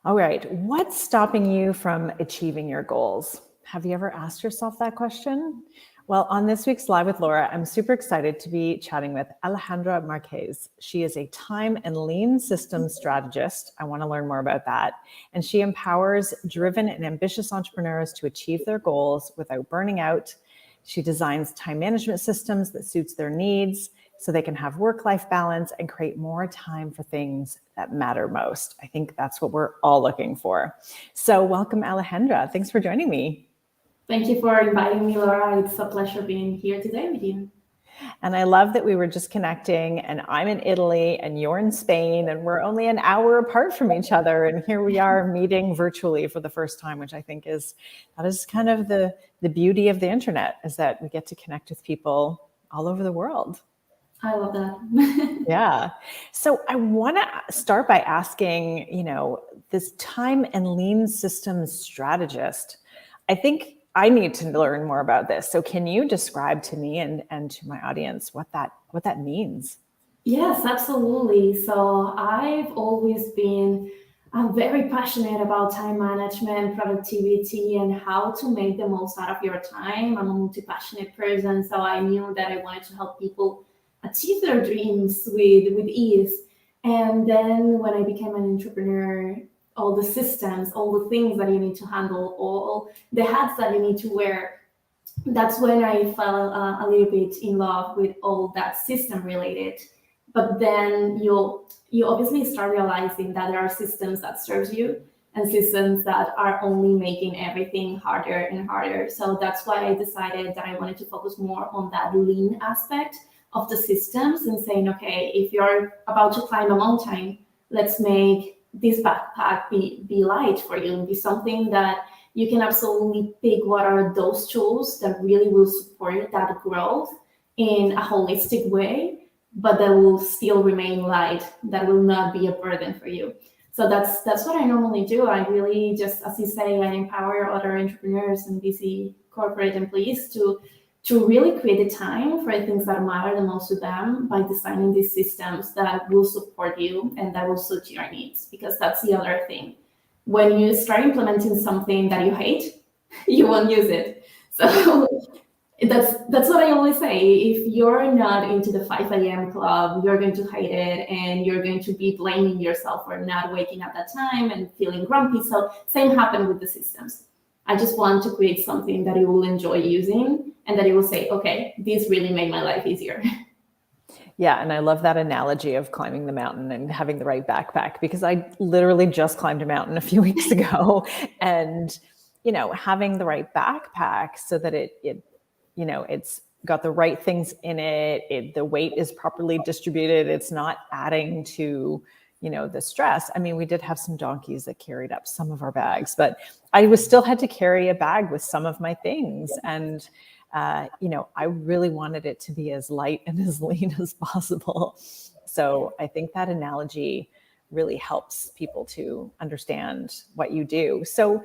All right. What's stopping you from achieving your goals? Have you ever asked yourself that question? Well, on this week's Live with Laura, I'm super excited to be chatting with Alejandra Marqués. She is a time and lean systems strategist. I want to learn more about that. And she empowers driven and ambitious entrepreneurs to achieve their goals without burning out. She designs time management systems that suits their needs so they can have work-life balance and create more time for things that matter most. I think that's what we're all looking for. So welcome, Alejandra. Thanks for joining me. Thank you for inviting me, Laura. It's a pleasure being here today with you. And I love that we were just connecting and I'm in Italy and you're in Spain and we're only an hour apart from each other. And here we are meeting virtually for the first time, which I think is kind of the beauty of the internet, is that we get to connect with people all over the world. I love that. Yeah. So I want to start by asking, this time and lean systems strategist, I think I need to learn more about this. So can you describe to me and to my audience what that means? Yes, absolutely. So I've always been very passionate about time management, productivity, and how to make the most out of your time. I'm a multi-passionate person, so I knew that I wanted to help people achieve their dreams with ease. And then when I became an entrepreneur, all the systems, all the things that you need to handle, all the hats that you need to wear, that's when I fell a little bit in love with all that system related. But then you obviously start realizing that there are systems that serves you and systems that are only making everything harder and harder. So that's why I decided that I wanted to focus more on that lean aspect of the systems and saying, okay, if you're about to climb a mountain, let's make this backpack be light for you and be something that you can absolutely pick what are those tools that really will support that growth in a holistic way, but that will still remain light, that will not be a burden for you. So that's what I normally do. I really just, as you say, I empower other entrepreneurs and busy corporate employees to really create the time for the things that matter the most to them by designing these systems that will support you and that will suit your needs. Because that's the other thing. When you start implementing something that you hate, you won't use it. So that's what I always say. If you're not into the 5 a.m. club, you're going to hate it and you're going to be blaming yourself for not waking up that time and feeling grumpy. So same happened with the systems. I just want to create something that you will enjoy using and that you will say, okay, this really made my life easier. Yeah, and I love that analogy of climbing the mountain and having the right backpack, because I literally just climbed a mountain a few weeks ago, and having the right backpack so that it's got the right things in it, the weight is properly distributed, it's not adding to the stress. I mean, we did have some donkeys that carried up some of our bags, but I still had to carry a bag with some of my things. And, I really wanted it to be as light and as lean as possible. So I think that analogy really helps people to understand what you do. So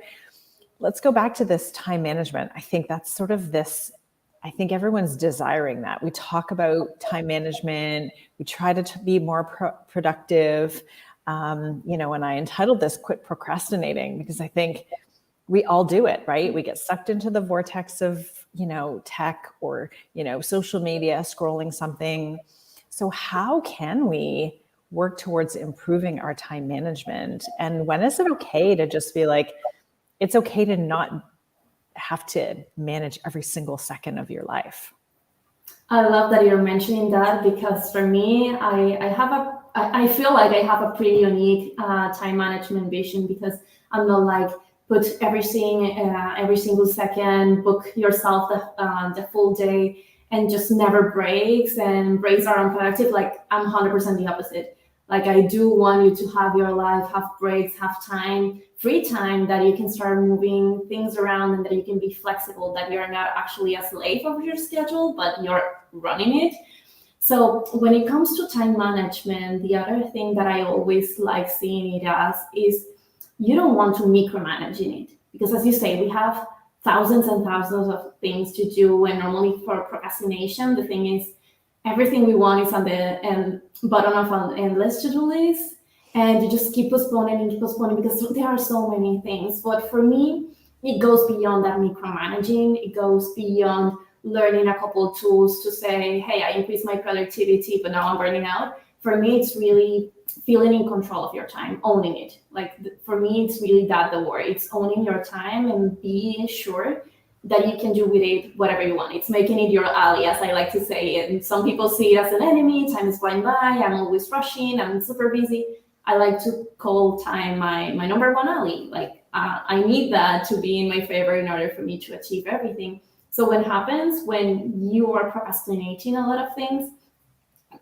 let's go back to this time management. I think that's sort of I think everyone's desiring that. We talk about time management. We try to be more productive. And I entitled this "Quit Procrastinating" because I think we all do it, right? We get sucked into the vortex of, tech or, social media, scrolling something. So how can we work towards improving our time management? And when is it okay to just be like, it's okay to not have to manage every single second of your life? I love that you're mentioning that, because for me, I feel like I have a pretty unique time management vision, because I'm not like put everything every single second, book yourself the full day and just never breaks, and breaks are unproductive. Like I'm 100% the opposite. Like I do want you to have your life, have breaks, have time, free time, that you can start moving things around and that you can be flexible, that you're not actually a slave of your schedule, but you're running it. So when it comes to time management, the other thing that I always like seeing it as is you don't want to micromanage in it. Because as you say, we have thousands and thousands of things to do. And normally for procrastination, the thing is everything we want is on the bottom of an endless to-do list. and you just keep postponing and keep postponing because there are so many things. But for me, it goes beyond that micromanaging. It goes beyond learning a couple of tools to say, hey, I increased my productivity, but now I'm burning out. For me, it's really feeling in control of your time, owning it. Like for me, it's really that the word. It's owning your time and being sure that you can do with it whatever you want. It's making it your ally, as I like to say. And some people see it as an enemy. Time is flying by. I'm always rushing. I'm super busy. I like to call time my number one ally. Like I need that to be in my favor in order for me to achieve everything. So what happens when you are procrastinating a lot of things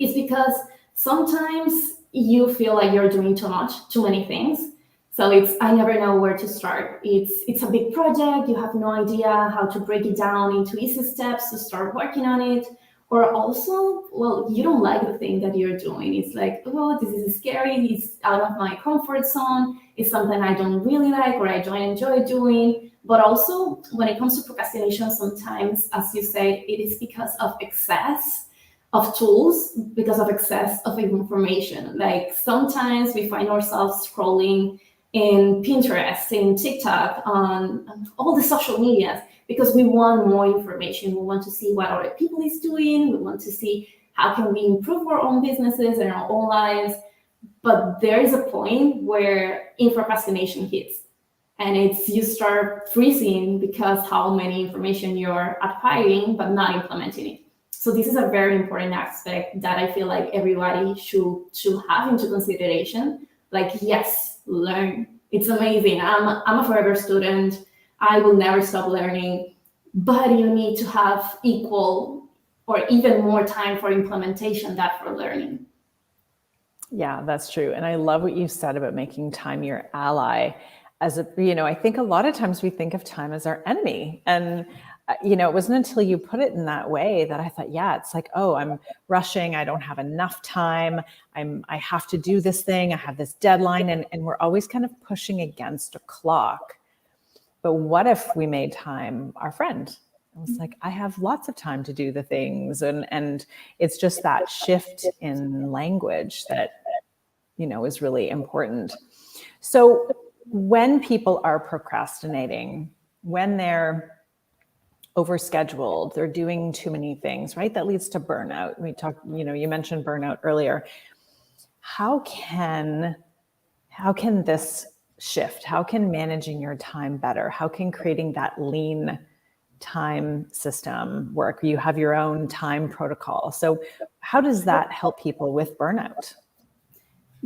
is because sometimes you feel like you're doing too much, too many things. So I never know where to start. It's a big project. You have no idea how to break it down into easy steps to start working on it. Or also, well, you don't like the thing that you're doing. It's like, oh, this is scary. It's out of my comfort zone. It's something I don't really like or I don't enjoy doing. But also, when it comes to procrastination, sometimes, as you say, it is because of excess of tools, because of excess of information. Like sometimes we find ourselves scrolling in Pinterest, in TikTok, on all the social medias, because we want more information. We want to see what other people is doing. We want to see how can we improve our own businesses and our own lives. But there is a point where procrastination hits, and it's you start freezing because how many information you're acquiring but not implementing it. So this is a very important aspect that I feel like everybody should have into consideration. Like, yes, learn. It's amazing. I'm a forever student. I will never stop learning, but you need to have equal or even more time for implementation than for learning. Yeah, that's true. And I love what you said about making time your ally. I think a lot of times we think of time as our enemy. And it wasn't until you put it in that way that I thought, yeah, it's like, oh, I'm rushing. I don't have enough time. I have to do this thing. I have this deadline. And we're always kind of pushing against a clock. But what if we made time our friend? I was like, I have lots of time to do the things. And it's just that shift in language that, is really important. So when people are procrastinating, when they're overscheduled, they're doing too many things, right? That leads to burnout. We talked, you mentioned burnout earlier. How can this shift? How can managing your time better? How can creating that lean time system work? You have your own time protocol. So how does that help people with burnout?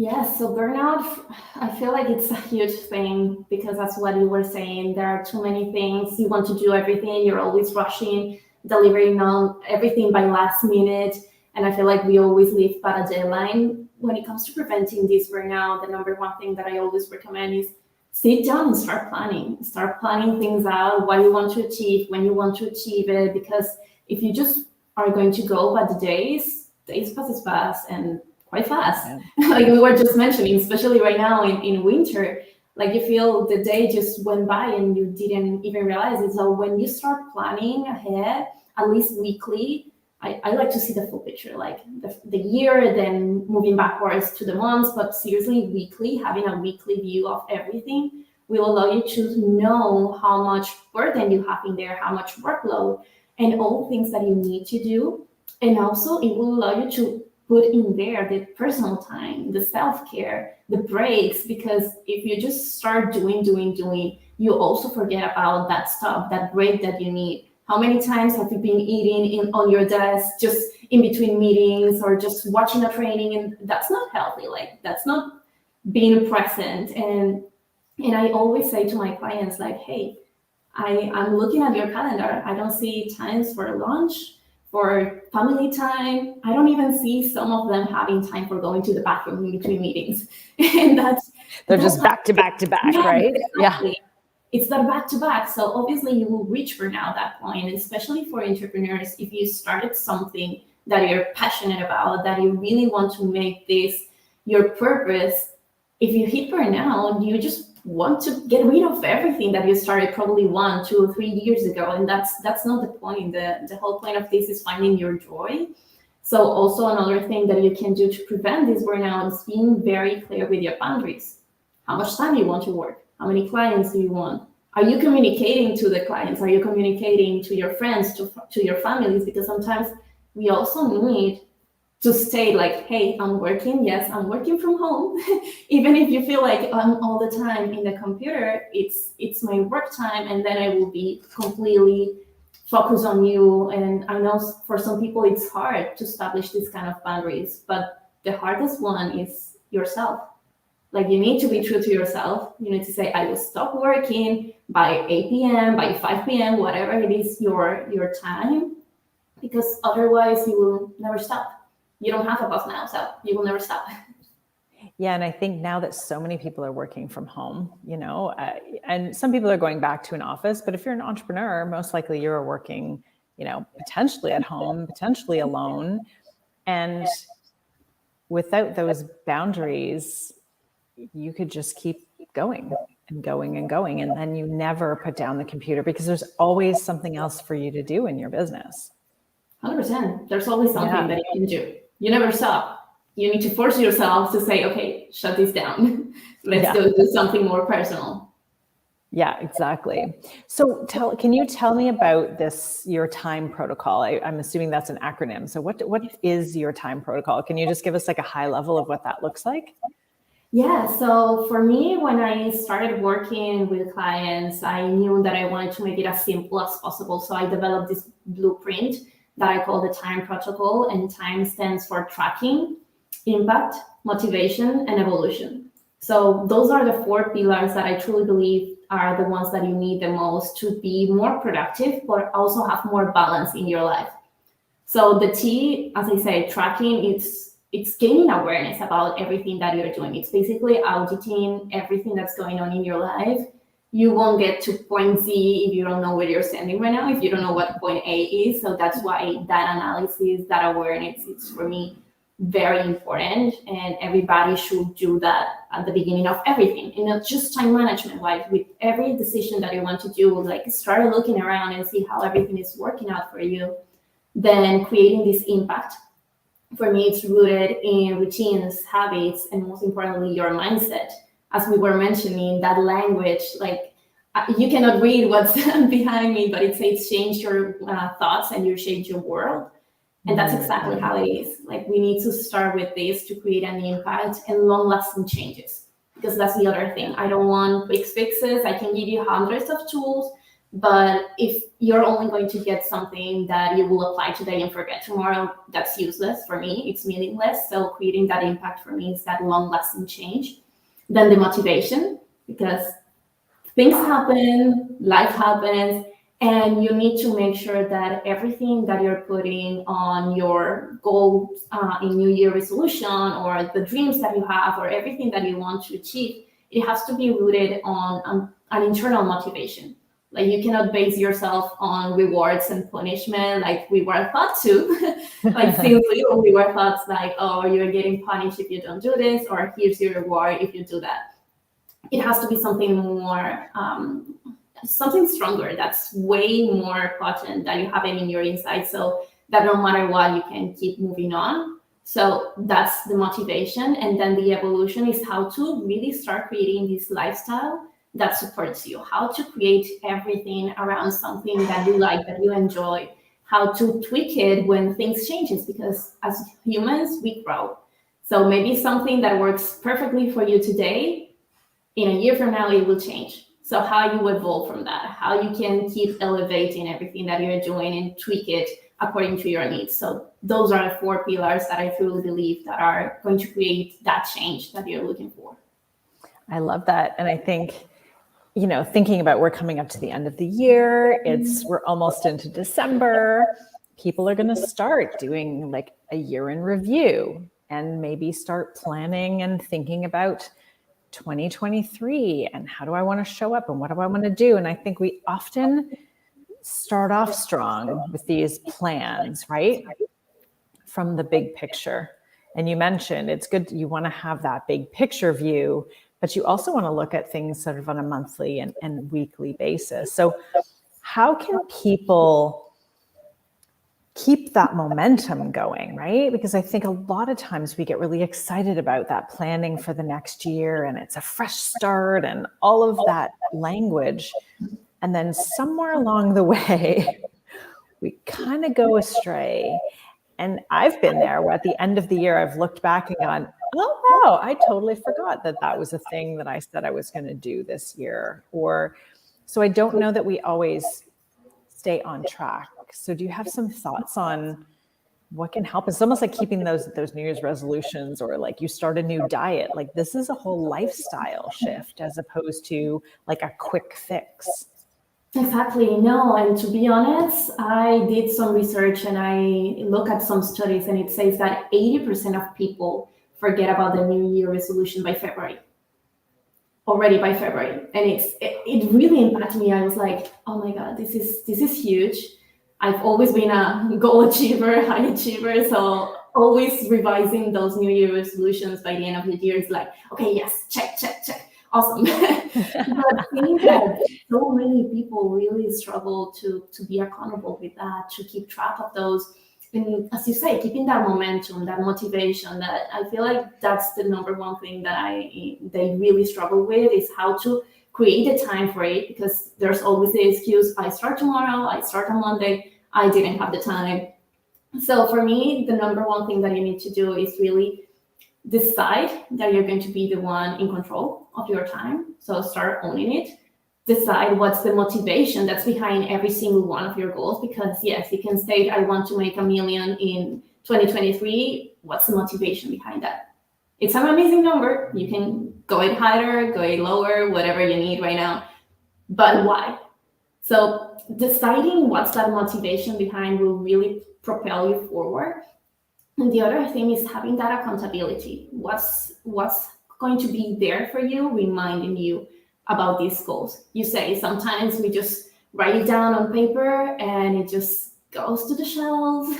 Yes, so burnout, I feel like it's a huge thing because that's what you were saying. There are too many things. You want to do everything. You're always rushing, delivering on everything by last minute. And I feel like we always live by a deadline. When it comes to preventing this burnout, the number one thing that I always recommend is sit down and start planning. Start planning things out, what you want to achieve, when you want to achieve it. Because if you just are going to go by the days passes fast and quite fast. Yeah. Like we were just mentioning, especially right now in winter, like you feel the day just went by and you didn't even realize it. So when you start planning ahead, at least weekly, I like to see the full picture, like the year, then moving backwards to the months, but seriously, weekly, having a weekly view of everything will allow you to know how much burden you have in there, how much workload, and all the things that you need to do. And also it will allow you to put in there the personal time, the self-care, the breaks, because if you just start doing, you also forget about that stuff, that break that you need. How many times have you been eating on your desk just in between meetings or just watching a training? And that's not healthy. Like that's not being present. And I always say to my clients, like, hey, I'm looking at your calendar. I don't see times for lunch, for family time. I don't even see some of them having time for going to the bathroom in between meetings. And they're just back to back, yeah, right? Exactly. Yeah. It's that back to back. So obviously you will reach burnout at that point, especially for entrepreneurs. If you started something that you're passionate about, that you really want to make this your purpose, if you hit burnout, you just want to get rid of everything that you started probably 1, 2, or 3 years ago. And that's not the point. The whole point of this is finding your joy. So also another thing that you can do to prevent this burnout is being very clear with your boundaries. How much time you want to work? How many clients do you want? Are you communicating to the clients? Are you communicating to your friends, to your families? Because sometimes we also need to state like, hey, I'm working. Yes, I'm working from home. Even if you feel like I'm all the time in the computer, it's my work time, and then I will be completely focused on you. And I know for some people it's hard to establish these kind of boundaries, but the hardest one is yourself. Like, you need to be true to yourself. You need to say, I will stop working by 8 p.m., by 5 p.m., whatever it is your time, because otherwise you will never stop. You don't have a boss now, so you will never stop. Yeah, and I think now that so many people are working from home, and some people are going back to an office, but if you're an entrepreneur, most likely you're working, potentially at home, potentially alone. And without those boundaries, you could just keep going and going and going. And then you never put down the computer because there's always something else for you to do in your business. 100%. There's always something that you can do. You never stop. You need to force yourself to say, okay, shut this down. Let's go do something more personal. Yeah, exactly. So can you tell me about your T.I.M.E protocol? I'm assuming that's an acronym. So what is your T.I.M.E protocol? Can you just give us like a high level of what that looks like? Yeah, so for me, when I started working with clients, I knew that I wanted to make it as simple as possible. So I developed this blueprint that I call the T.I.M.E protocol, and T.I.M.E stands for tracking, impact, motivation, and evolution. So those are the 4 pillars that I truly believe are the ones that you need the most to be more productive, but also have more balance in your life. So the T, as I say, tracking, it's gaining awareness about everything that you're doing. It's basically auditing everything that's going on in your life. You won't get to point Z if you don't know where you're standing right now, if you don't know what point A is. So that's why that analysis, that awareness is for me very important. And everybody should do that at the beginning of everything. And not just time management, like with every decision that you want to do, like start looking around and see how everything is working out for you. Then creating this impact. For me, it's rooted in routines, habits, and most importantly, your mindset. As we were mentioning, that language, like you cannot read what's behind me, but it says change your thoughts and you change your world. And that's exactly how it is. Like, we need to start with this to create an impact and long-lasting changes, because that's the other thing. I don't want quick fixes. I can give you hundreds of tools, but if you're only going to get something that you will apply today and forget tomorrow, that's useless for me. It's meaningless. So creating that impact for me is that long-lasting change. Then the motivation, because things happen, life happens, and you need to make sure that everything that you're putting on your goals in New Year resolution, or the dreams that you have, or everything that you want to achieve, it has to be rooted on an internal motivation. Like, you cannot base yourself on rewards and punishment like we were taught to. Like, since little, we were taught like, oh, you're getting punished if you don't do this, or here's your reward if you do that. It has to be something more, something stronger, that's way more potent, that you have it in your inside, so that no matter what, you can keep moving on. So that's the motivation. And then the evolution is how to really start creating this lifestyle that supports you, how to create everything around something that you like, that you enjoy, how to tweak it when things changes, because as humans, we grow. So maybe something that works perfectly for you today, in a year from now, it will change. So how you evolve from that, how you can keep elevating everything that you're doing and tweak it according to your needs. So those are the 4 pillars that I truly believe that are going to create that change that you're looking for. I love that. And I think, thinking about, we're coming up to the end of the year, we're almost into December. People are going to start doing like a year in review, and maybe start planning and thinking about 2023 and how do I want to show up and what do I want to do. And I think we often start off strong with these plans, right? From the big picture. And you mentioned it's good, you want to have that big picture view, but you also want to look at things sort of on a monthly and weekly basis. So how can people keep that momentum going, right? Because I think a lot of times we get really excited about that planning for the next year and it's a fresh start and all of that language. And then somewhere along the way, we kind of go astray. And I've been there where at the end of the year, I've looked back and gone, oh, wow, I totally forgot that that was a thing that I said I was going to do this year. Or so I don't know that we always stay on track. So do you have some thoughts on what can help? It's almost like keeping those New Year's resolutions, or like you start a new diet. Like this is a whole lifestyle shift as opposed to like a quick fix. Exactly. No, and to be honest, I did some research and I look at some studies, and it says that 80% of people forget about the New Year resolution by February. Already by February, and it really impacted me. I was like, oh my god, this is huge. I've always been a goal achiever, high achiever, so always revising those New Year resolutions by the end of the year is like, okay, yes, check, awesome. But I think that so many people really struggle to be accountable with that, to keep track of those. And as you say, keeping that momentum, that motivation, that I feel like that's the number one thing that they really struggle with, is how to create the time for it, because there's always the excuse, I start tomorrow, I start on Monday, I didn't have the time. So for me, the number one thing that you need to do is really decide that you're going to be the one in control of your time. So start owning it. Decide what's the motivation that's behind every single one of your goals, because yes, you can say I want to make $1 million in 2023. What's the motivation behind that? It's an amazing number. You can go it higher, go it lower, whatever you need right now, but why? So deciding what's that motivation behind will really propel you forward. And the other thing is having that accountability. What's going to be there for you, reminding you about these goals. You say sometimes we just write it down on paper and it just goes to the shelves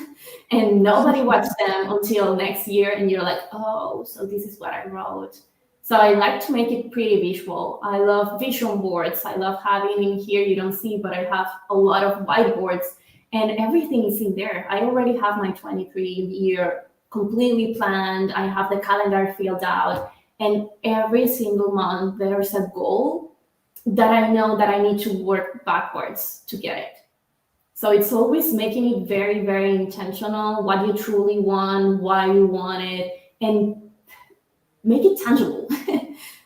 and nobody watches them until next year, and you're like, oh, so this is what I wrote. So I like to make it pretty visual. I love vision boards. I love having in here, you don't see, but I have a lot of whiteboards and everything is in there. I already have my 23 year completely planned. I have the calendar filled out. And every single month, there's a goal that I know that I need to work backwards to get it. So it's always making it very, very intentional, what you truly want, why you want it, and make it tangible.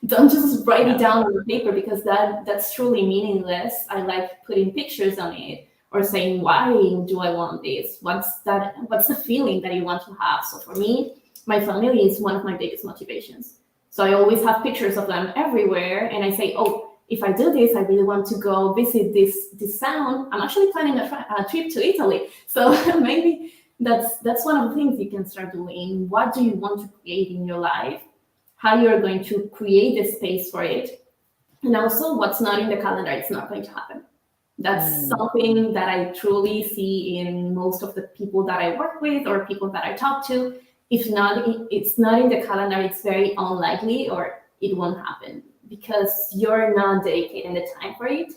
Don't just write it down on paper, because that's truly meaningless. I like putting pictures on it or saying, why do I want this? What's the feeling that you want to have? So for me, my family is one of my biggest motivations. So I always have pictures of them everywhere. And I say, oh, if I do this, I really want to go visit this town. I'm actually planning a trip to Italy. So maybe that's one of the things you can start doing. What do you want to create in your life? How you're going to create the space for it. And also what's not in the calendar, it's not going to happen. That's something that I truly see in most of the people that I work with or people that I talk to. If not, it's not in the calendar, it's very unlikely, or it won't happen, because you're not dedicating the time for it,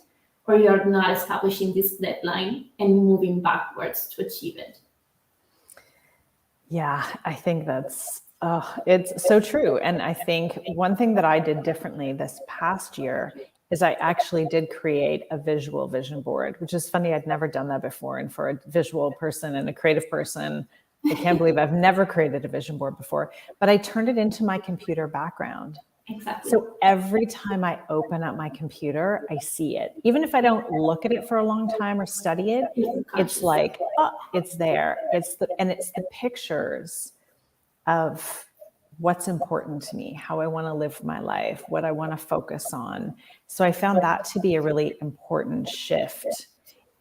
or you're not establishing this deadline and moving backwards to achieve it. Yeah, I think it's so true. And I think one thing that I did differently this past year is I actually did create a visual vision board, which is funny. I'd never done that before. And for a visual person and a creative person, I can't believe I've never created a vision board before, but I turned it into my computer background. Exactly. So every time I open up my computer, I see it. Even if I don't look at it for a long time or study it, it's like, oh, it's there. It's the pictures of what's important to me, how I want to live my life, what I want to focus on. So I found that to be a really important shift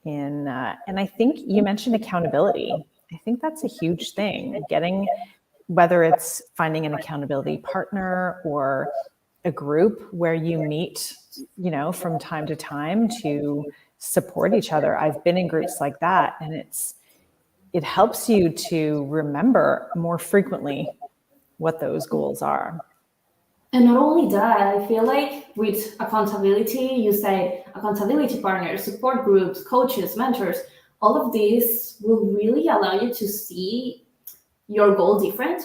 in, and I think you mentioned accountability. I think that's a huge thing, whether it's finding an accountability partner or a group where you meet, from time to time to support each other. I've been in groups like that, and it helps you to remember more frequently what those goals are. And not only that, I feel like with accountability, you say accountability partners, support groups, coaches, mentors, all of this will really allow you to see your goal different.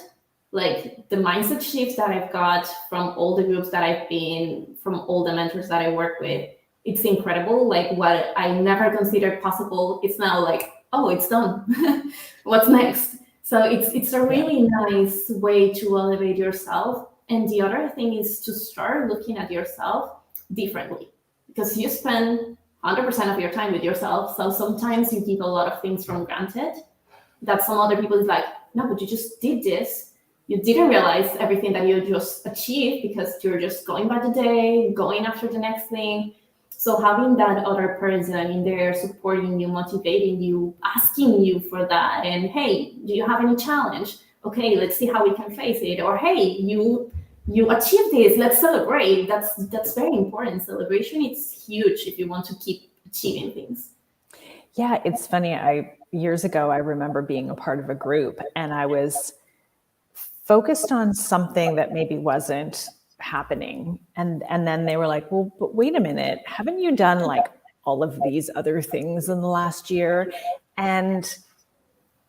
Like the mindset shift that I've got from all the groups that I've been, from all the mentors that I work with, it's incredible. Like what I never considered possible, it's now like, oh, it's done. What's next? So it's a really nice way to elevate yourself. And the other thing is to start looking at yourself differently, because you spend 100% of your time with yourself. So sometimes you give a lot of things from granted that some other people is like, no, but you just did this. You didn't realize everything that you just achieved because you're just going by the day, going after the next thing. So having that other person in there supporting you, motivating you, asking you for that, and hey, do you have any challenge? Okay, let's see how we can face it. Or hey, you achieved this, let's celebrate. That's very important. Celebration is huge if you want to keep achieving things. Yeah, it's funny. Years ago, I remember being a part of a group, and I was focused on something that maybe wasn't happening. And then they were like, well, but wait a minute, haven't you done like all of these other things in the last year? And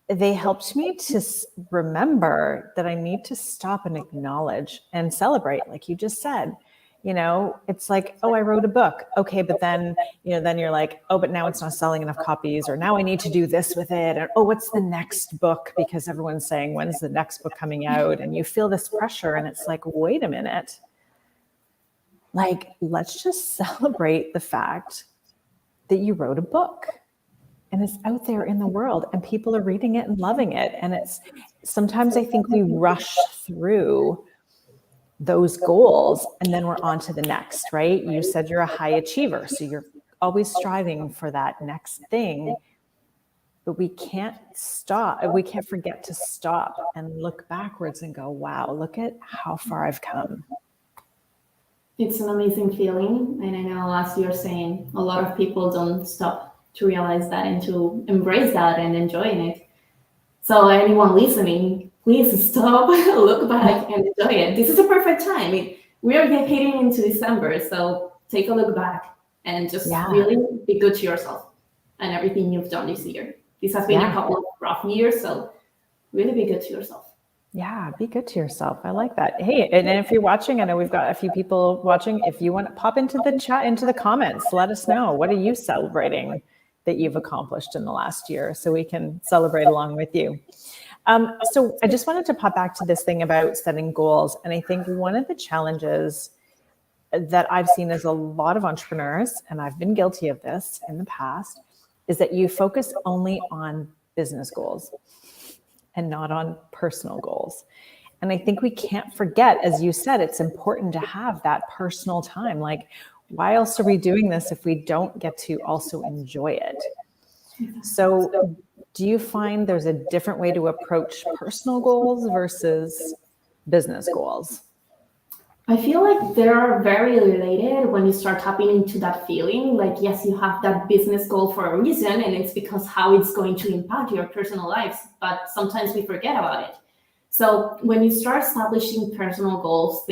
they helped me to remember that I need to stop and acknowledge and celebrate, like you just said. It's like, oh, I wrote a book. Okay, but then, then you're like, oh, but now it's not selling enough copies, or now I need to do this with it. And oh, what's the next book? Because everyone's saying, when's the next book coming out? And you feel this pressure, and it's like, wait a minute. Like, let's just celebrate the fact that you wrote a book and it's out there in the world and people are reading it and loving it. And sometimes I think we rush through those goals and then we're on to the next, right? You said you're a high achiever, so you're always striving for that next thing, but we can't stop. We can't forget to stop and look backwards and go, wow, look at how far I've come. It's an amazing feeling. And I know, as you're saying, a lot of people don't stop to realize that and to embrace that and enjoying it. So anyone listening, please stop, look back and enjoy it. This is a perfect time. We are heading into December, so take a look back and just really be good to yourself and everything you've done this year. This has been a couple of rough years, so really be good to yourself. Yeah, be good to yourself. I like that. Hey, and if you're watching, I know we've got a few people watching. If you want to pop into the chat, into the comments, let us know. What are you celebrating that you've accomplished in the last year so we can celebrate along with you? So I just wanted to pop back to this thing about setting goals. And I think one of the challenges that I've seen as a lot of entrepreneurs, and I've been guilty of this in the past, is that you focus only on business goals and not on personal goals. And I think we can't forget, as you said, it's important to have that personal time. Like, why else are we doing this if we don't get to also enjoy it? So do you find there's a different way to approach personal goals versus business goals? I feel like they are very related when you start tapping into that feeling. Like, yes, you have that business goal for a reason, and it's because how it's going to impact your personal lives, but sometimes we forget about it. So when you start establishing personal goals,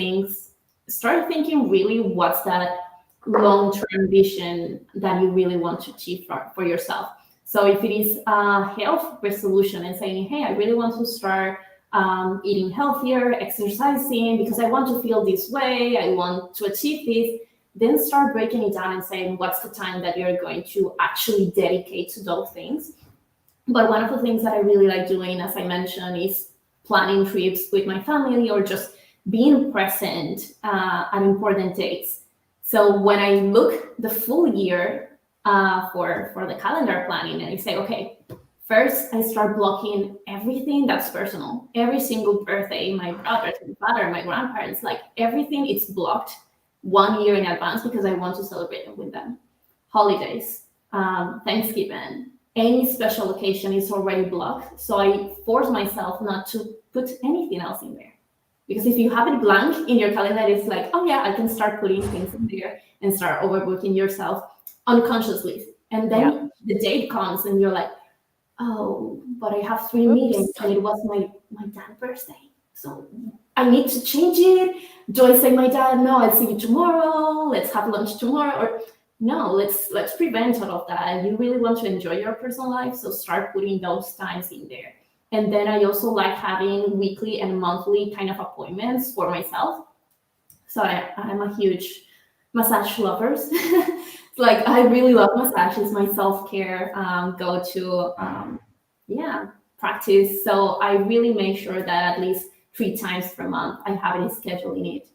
start thinking really what's that long-term vision that you really want to achieve for yourself. So if it is a health resolution and saying, hey, I really want to start eating healthier, exercising, because I want to feel this way, I want to achieve this, then start breaking it down and saying what's the time that you're going to actually dedicate to those things. But one of the things that I really like doing, as I mentioned, is planning trips with my family or just being present at important dates. So when I look the full year for the calendar planning, and I say, okay, first, I start blocking everything that's personal. Every single birthday, my brothers, my father, my grandparents, like everything is blocked 1 year in advance because I want to celebrate it with them. Holidays, Thanksgiving, any special occasion is already blocked. So I force myself not to put anything else in there. Because if you have it blank in your calendar, it's like, oh yeah, I can start putting things in there and start overbooking yourself unconsciously. And then the date comes and you're like, oh, but I have 3 meetings and it was my dad's birthday. So I need to change it. Do I say my dad, no, I'll see you tomorrow. Let's have lunch tomorrow. Or No, let's prevent all of that. You really want to enjoy your personal life, so start putting those times in there. And then I also like having weekly and monthly kind of appointments for myself. So I'm a huge massage lover. Like I really love massage. It's my self-care go-to practice. So I really make sure that at least 3 times per month I have it scheduled in it,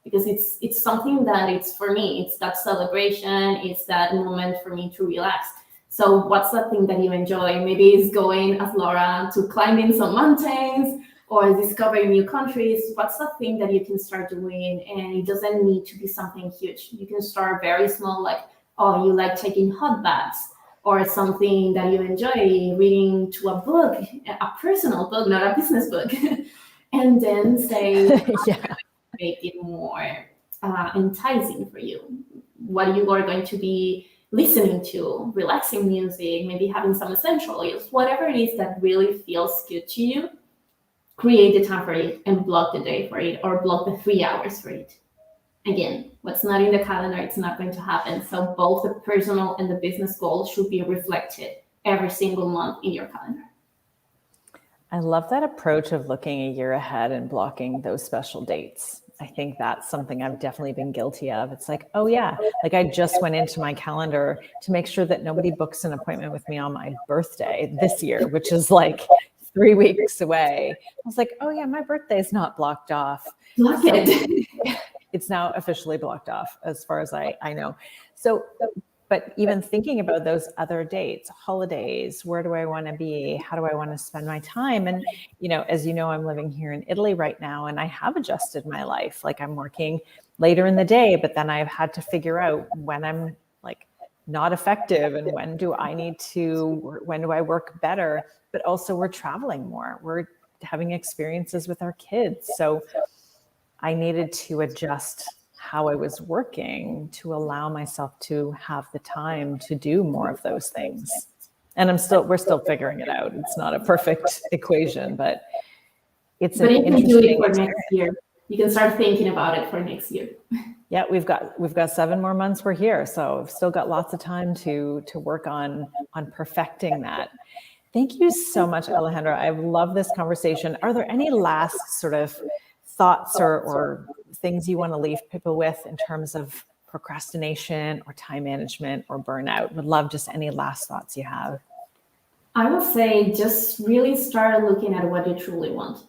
because it's something that it's for me. It's that celebration. It's that moment for me to relax. So what's that thing that you enjoy? Maybe it's going as Laura to climbing some mountains or discovering new countries. What's the thing that you can start doing? And it doesn't need to be something huge. You can start very small, like, oh, you like taking hot baths, or something that you enjoy reading to a book, a personal book, not a business book. And then say, Yeah. make it more enticing for you. What you are going to be listening to, relaxing music, maybe having some essential oils, whatever it is that really feels good to you, create the time for it and block the day for it, or block the 3 hours for it. Again, what's not in the calendar, it's not going to happen. So both the personal and the business goals should be reflected every single month in your calendar. I love that approach of looking a year ahead and blocking those special dates. I think that's something I've definitely been guilty of. It's like, oh yeah, like I just went into my calendar to make sure that nobody books an appointment with me on my birthday this year, which is like 3 weeks away. I was like, oh yeah, my birthday is not blocked off. Block it. It's now officially blocked off as far as I know. So, but even thinking about those other dates, holidays, where do I want to be? How do I want to spend my time? And, as you know, I'm living here in Italy right now, and I have adjusted my life. Like I'm working later in the day, but then I've had to figure out when I'm like not effective and when do I work better? But also we're traveling more. We're having experiences with our kids. So I needed to adjust how I was working to allow myself to have the time to do more of those things. And we're still figuring it out. It's not a perfect equation, but it's an interesting. But you can do it for next year. You can start thinking about it for next year. Yeah, we've got 7 more months we're here, so I've still got lots of time to work on perfecting that. Thank you so much, Alejandra. I love this conversation. Are there any last sort of thoughts or things you want to leave people with in terms of procrastination or time management or burnout? Would love just any last thoughts you have. I would say just really start looking at what you truly want.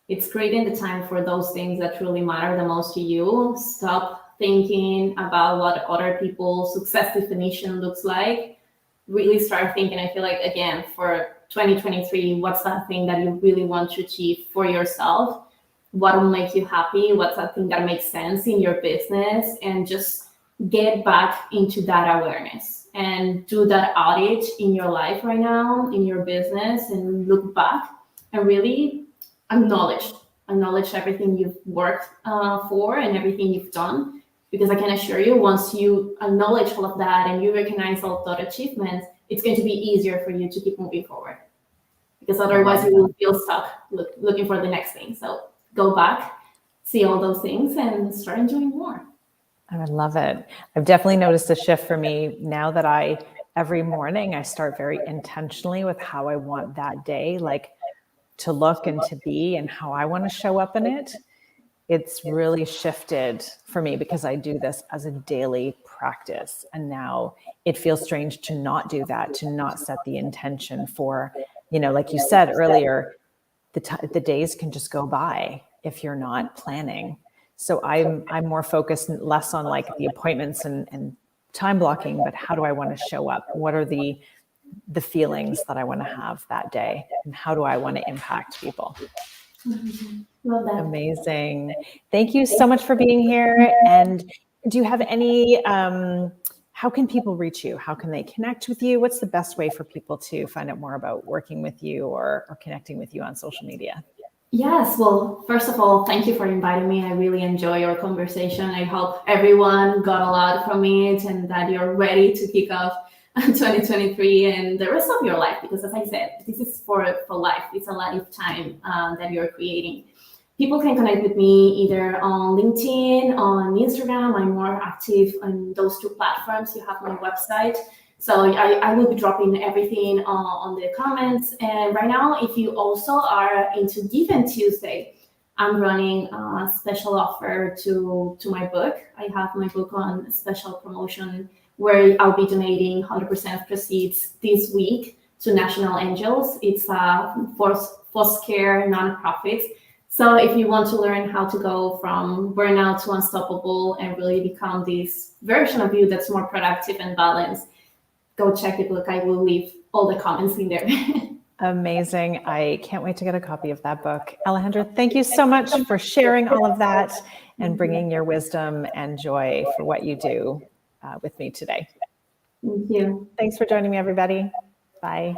It's creating the time for those things that truly matter the most to you. Stop thinking about what other people's success definition looks like. Really start thinking. I feel like, again, for 2023, what's that thing that you really want to achieve for yourself? What will make you happy? What's that thing that makes sense in your business? And just get back into that awareness and do that audit in your life right now, in your business, and look back and really acknowledge everything you've worked for and everything you've done. Because I can assure you, once you acknowledge all of that and you recognize all those achievements, it's going to be easier for you to keep moving forward. Because otherwise you will feel stuck looking for the next thing. So go back, see all those things, and start enjoying more. I would love it. I've definitely noticed a shift for me now that every morning I start very intentionally with how I want that day, like to look and to be and how I want to show up in it. It's really shifted for me because I do this as a daily practice. And now it feels strange to not do that, to not set the intention for, like you said earlier, the days can just go by if you're not planning. So I'm more focused less on like the appointments and time blocking, but how do I want to show up? What are the feelings that I want to have that day? And how do I want to impact people? Mm-hmm. Love that. Amazing. Thank you so much for being here. And do you have any, how can people reach you? How can they connect with you? What's the best way for people to find out more about working with you or connecting with you on social media? Yes, well, first of all, thank you for inviting me. I really enjoy your conversation. I hope everyone got a lot from it and that you're ready to kick off 2023 and the rest of your life. Because as I said, this is for life. It's a lifetime that you're creating. people can connect with me either on LinkedIn, on Instagram. I'm more active on those two platforms. You have my website. So I will be dropping everything on the comments. And right now, if you also are into Given Tuesday, I'm running a special offer to my book. I have my book on special promotion where I'll be donating 100% of proceeds this week to National Angels. It's a foster nonprofit. So if you want to learn how to go from burnout to unstoppable and really become this version of you that's more productive and balanced, go check the book. I will leave all the comments in there. Amazing. I can't wait to get a copy of that book. Alejandra, thank you so much for sharing all of that and bringing your wisdom and joy for what you do with me today. Thank you. Thanks for joining me, everybody. Bye.